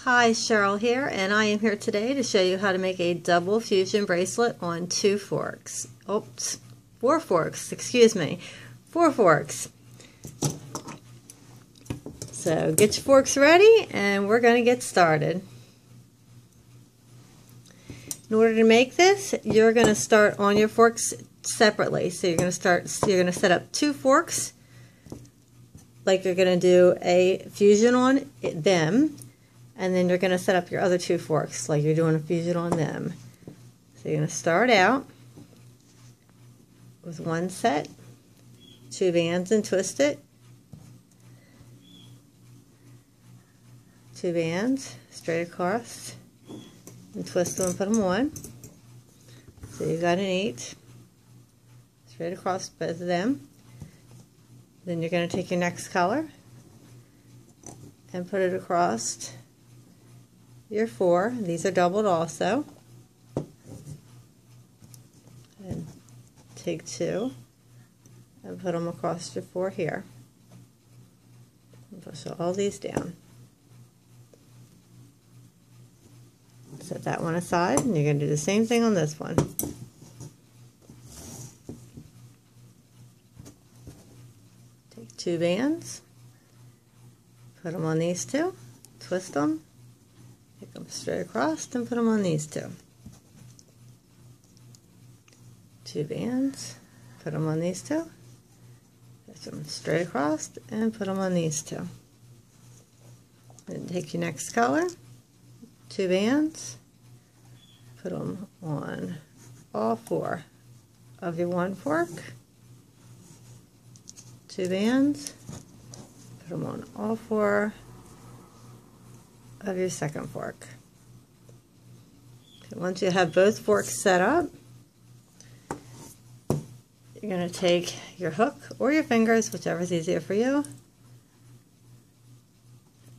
Hi, Cheryl here, and I am here today to show you how to make a double fusion bracelet on 2 forks. Oops, 4 forks, excuse me, 4 forks. So get your forks ready and we're going to get started. In order to make this, you're going to start on your forks separately. So you're going to set up 2 forks like you're going to do a fusion on them. And then you're going to set up your other 2 forks like you're doing a fusion on them. So you're going to start out with one set, 2 bands and twist it. 2 bands straight across and twist them and put them on. So you've got an 8 straight across both of them. Then you're going to take your next color and put it across your 4. These are doubled also. And take 2 and put them across your 4 here. And push all these down. Set that one aside, and you're going to do the same thing on this one. Take 2 bands, put them on these 2, twist them, take them straight across, and put them on these 2. 2 bands, put them on these 2, twist them straight across, and put them on these 2. Then take your next color, 2 bands, put them on all 4 of your 1 fork, 2 bands, put them on all 4 of your second fork. Okay, once you have both forks set up, you're going to take your hook or your fingers, whichever is easier for you,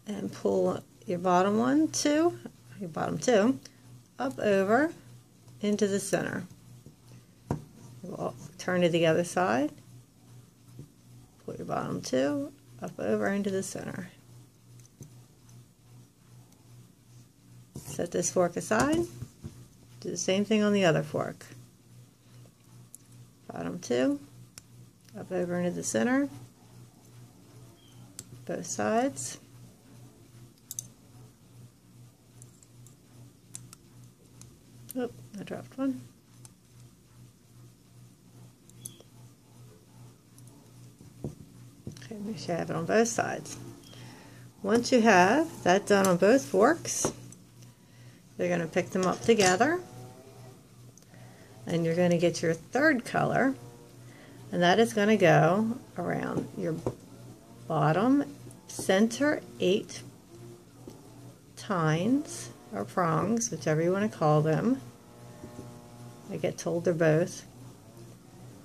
and pull your bottom 2 up over into the center. We'll turn to the other side, pull your bottom 2 up over into the center. Set this fork aside, do the same thing on the other fork. Bottom 2 up over into the center, both sides. Oh, I dropped one. Okay, make sure I have it on both sides. Once you have that done on both forks, you're going to pick them up together, and you're going to get your third color, and that is going to go around your bottom center 8 tines or prongs, whichever you want to call them. I get told they're both.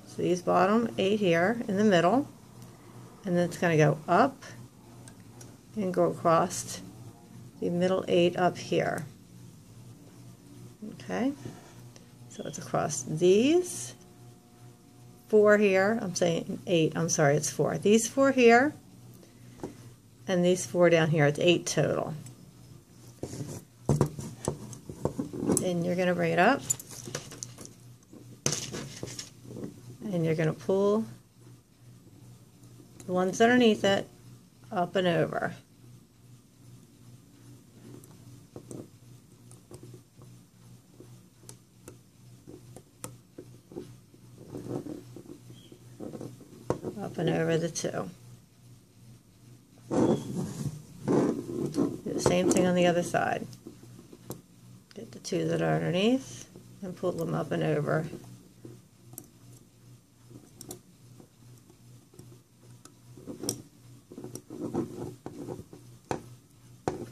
So these bottom 8 here in the middle, and then it's going to go up and go across the middle 8 up here. Okay, so it's across these 4 here. I'm saying 8, I'm sorry, it's 4. These 4 here and these 4 down here. It's 8 total. And you're going to bring it up, and you're going to pull the ones underneath it up and over. Up and over the 2. Do the same thing on the other side. Get the 2 that are underneath and pull them up and over.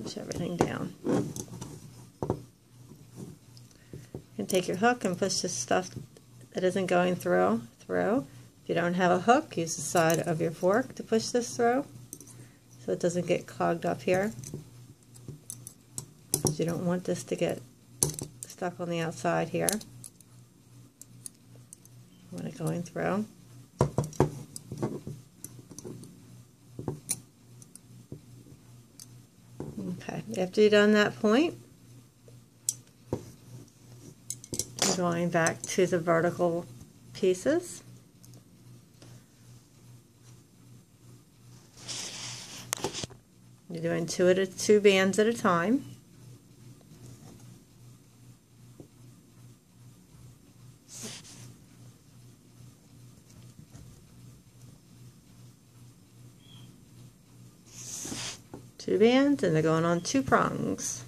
Push everything down. You can take your hook and push this stuff that isn't going through. If you don't have a hook, use the side of your fork to push this through so it doesn't get clogged up here. Because you don't want this to get stuck on the outside here. You want it going through. Okay, after you've done that point, you're going back to the vertical pieces. You're doing two bands at a time. Two bands, and they're going on two prongs.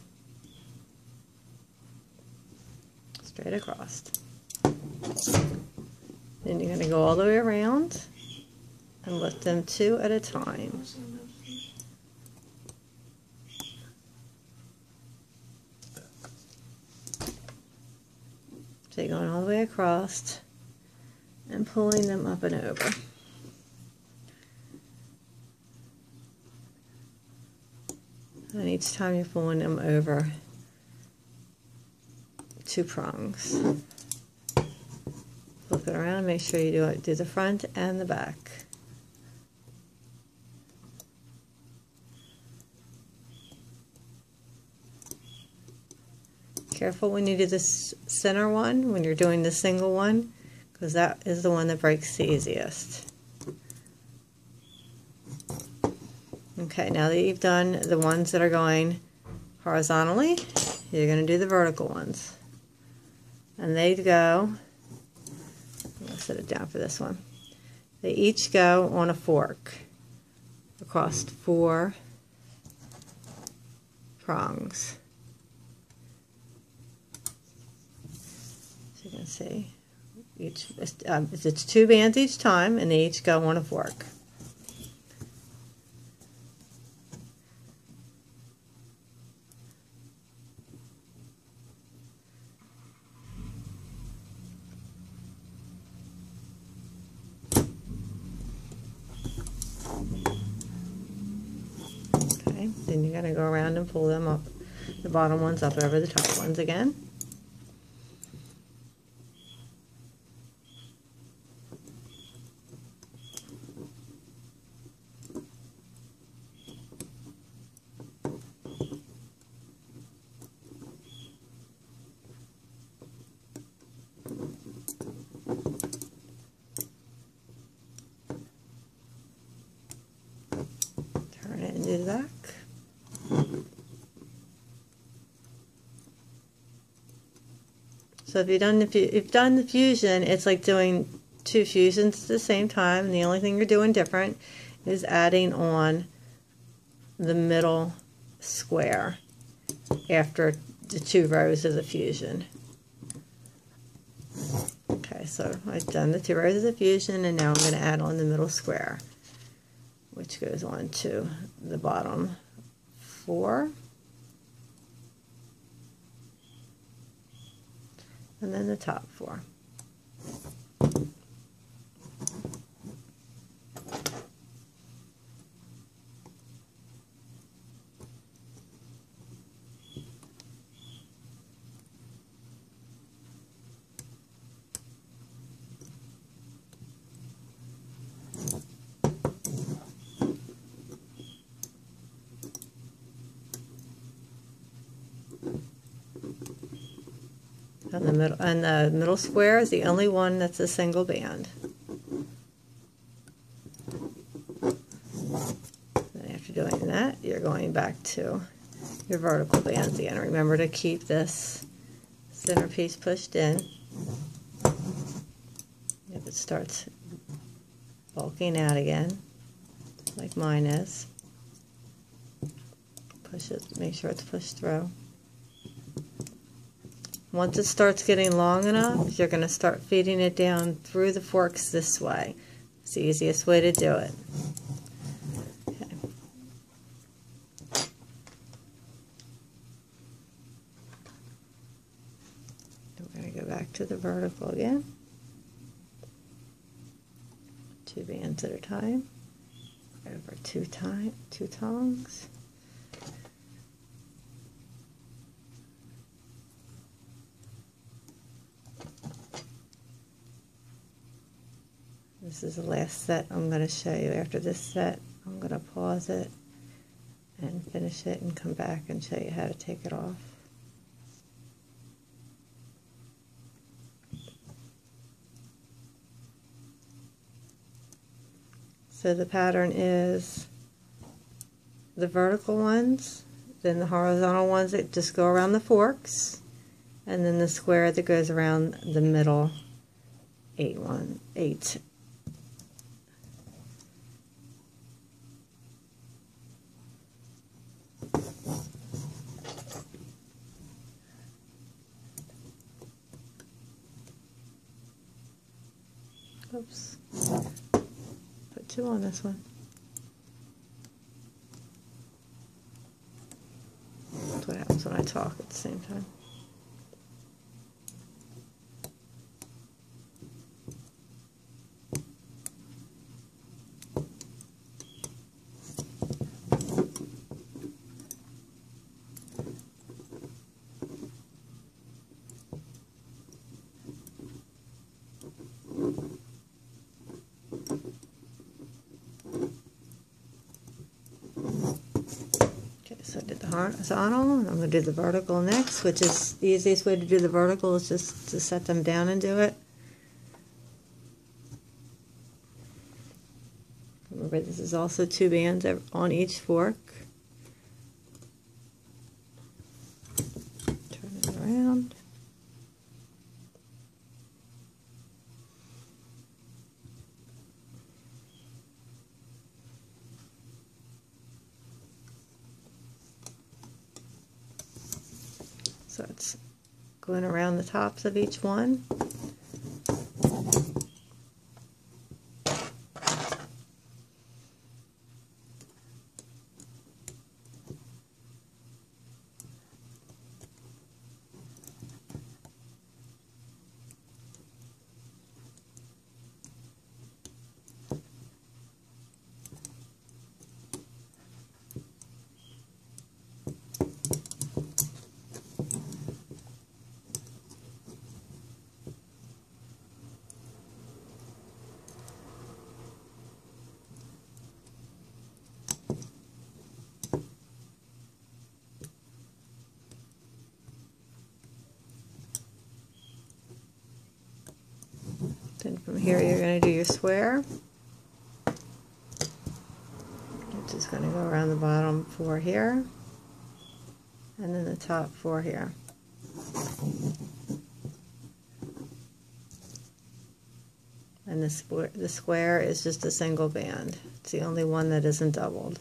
Straight across. Then you're going to go all the way around and lift them two at a time. So you're going all the way across and pulling them up and over. And each time you're pulling them over two prongs. Flip it around, make sure you do the front and the back. Careful when you do this center one, when you're doing the single one, because that is the one that breaks the easiest. Okay, now that you've done the ones that are going horizontally, you're going to do the vertical ones. And they go, I'm going to set it down for this one. They each go on a fork across four prongs. So you can see, it's two bands each time, and they each go on a fork. Okay, then you're going to go around and pull them up, the bottom ones up over the top ones again. Turn it and do the back. So if you've done the fusion, it's like doing two fusions at the same time, and the only thing you're doing different is adding on the middle square after the two rows of the fusion. Okay, so I've done the two rows of the fusion, and now I'm going to add on the middle square, which goes on to the bottom four. And then the top four. And the middle square is the only one that's a single band. And after doing that, you're going back to your vertical bands again. Remember to keep this center piece pushed in. If it starts bulking out again, like mine is, push it, make sure it's pushed through. Once it starts getting long enough, you're going to start feeding it down through the forks this way. It's the easiest way to do it. Okay. We're going to go back to the vertical again. Two bands at a time. Over two tongs. This is the last set I'm going to show you. After this set, I'm going to pause it and finish it and come back and show you how to take it off. So the pattern is the vertical ones, then the horizontal ones that just go around the forks, and then the square that goes around the middle 8. Oops. Put 2 on this one. That's what happens when I talk at the same time. So I did the horizontal, and I'm going to do the vertical next, which is the easiest way to do the vertical is just to set them down and do it. Remember, this is also 2 bands on each fork. Turn it around. So it's going around the tops of each one. Then from here you're going to do your square, which is going to go around the bottom 4 here, and then the top 4 here. And the square is just a single band. It's the only one that isn't doubled.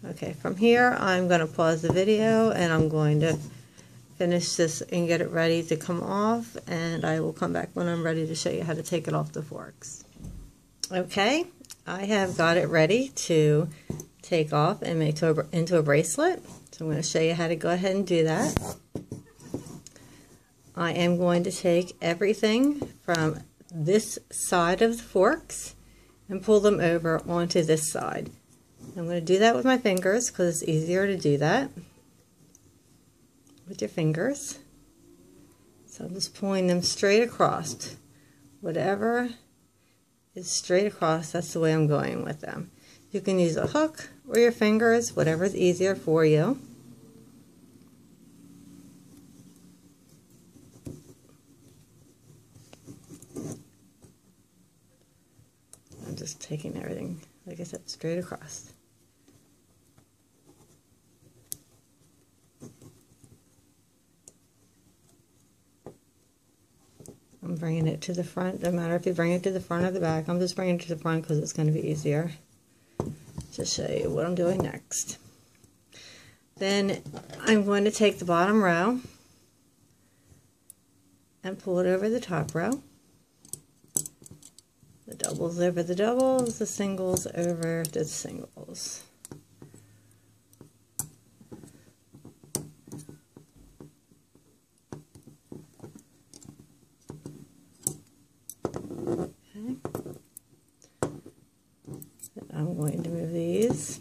Okay, from here I'm going to pause the video and I'm going to finish this and get it ready to come off, and I will come back when I'm ready to show you how to take it off the forks. Okay, I have got it ready to take off and make into a bracelet, so I'm going to show you how to go ahead and do that. I am going to take everything from this side of the forks and pull them over onto this side. I'm going to do that with my fingers because it's easier to do that with your fingers. So I'm just pulling them straight across. Whatever is straight across, that's the way I'm going with them. You can use a hook or your fingers, whatever is easier for you. I'm just taking everything, like I said, straight across. I'm bringing it to the front. Doesn't matter if you bring it to the front or the back. I'm just bringing it to the front because it's going to be easier to show you what I'm doing next. Then I'm going to take the bottom row and pull it over the top row. The doubles over the doubles, the singles over the singles. Okay. Then I'm going to move these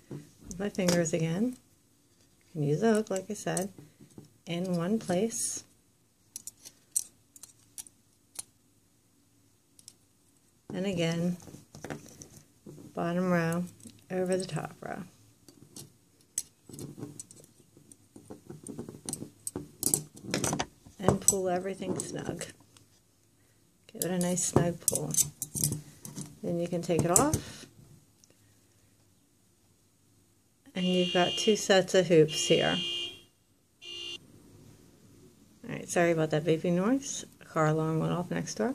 with my fingers again. and use a hook, like I said, in one place. And again, bottom row over the top row. And pull everything snug. Give it a nice snug pull. Then you can take it off. And you've got 2 sets of hoops here. Alright, sorry about that beeping noise. A car alarm went off next door.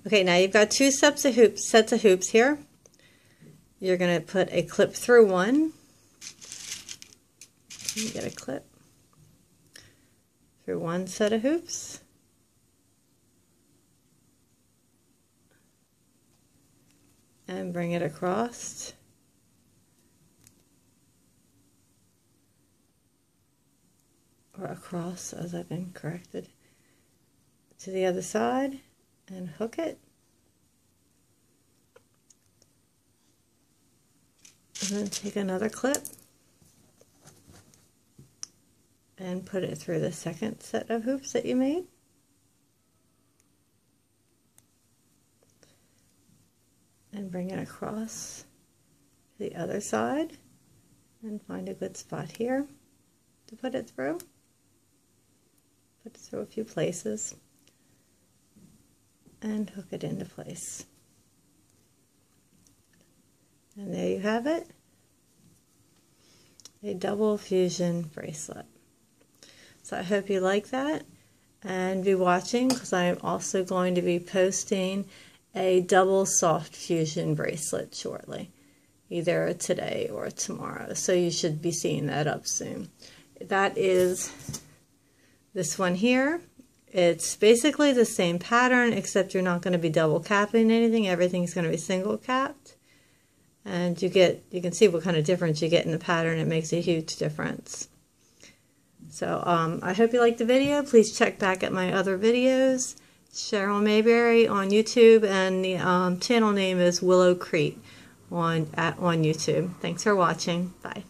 Okay, now you've got 2 sets of hoops here. You're going to put a clip through one. You get a clip through one set of hoops. And bring it across. Or across, as I've been corrected, to the other side, and hook it. And then take another clip and put it through the second set of hoops that you made. And bring it across to the other side and find a good spot here to put it through. Put it through a few places and hook it into place. And there you have it, a double fusion bracelet. So I hope you like that and be watching, because I'm also going to be posting a double soft fusion bracelet shortly, either today or tomorrow. So you should be seeing that up soon. That is this one here. It's basically the same pattern, except you're not going to be double capping anything. Everything's going to be single capped. And you can see what kind of difference you get in the pattern. It makes a huge difference. So I hope you liked the video. Please check back at my other videos. Cheryl Mayberry on YouTube, and the channel name is Willow Crete on YouTube. Thanks for watching. Bye.